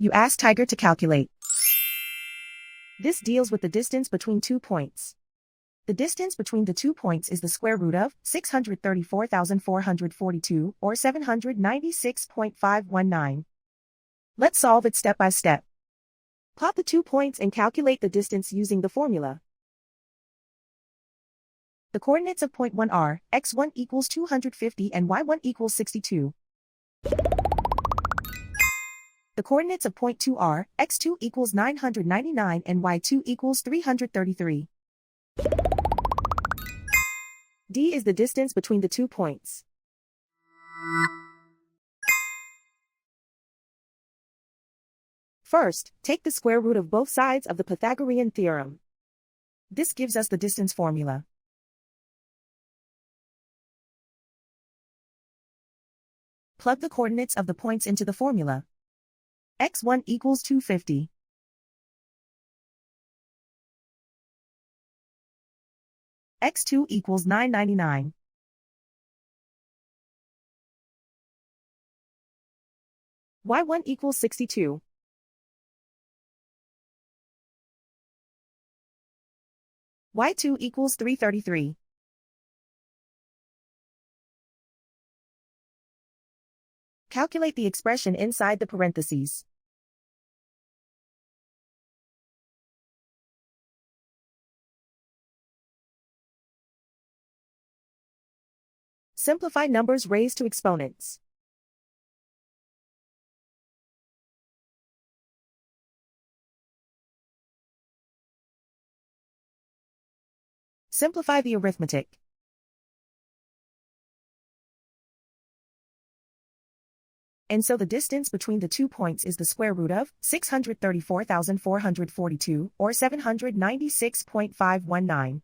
You ask Tiger to calculate. This deals with the distance between 2 points. The distance between the 2 points is the square root of 634,442, or 796.519. Let's solve it step by step. Plot the 2 points and calculate the distance using the formula. The coordinates of point 1 are x1 equals 250 and y1 equals 62. The coordinates of point 2 are x2 equals 999 and y2 equals 333. D is the distance between the 2 points. First, take the square root of both sides of the Pythagorean theorem. This gives us the distance formula. Plug the coordinates of the points into the formula. x1 equals 250. x2 equals 999. y1 equals 62. y2 equals 333. Calculate the expression inside the parentheses. Simplify numbers raised to exponents. Simplify the arithmetic. And so the distance between the 2 points is the square root of 634,442, or 796.519.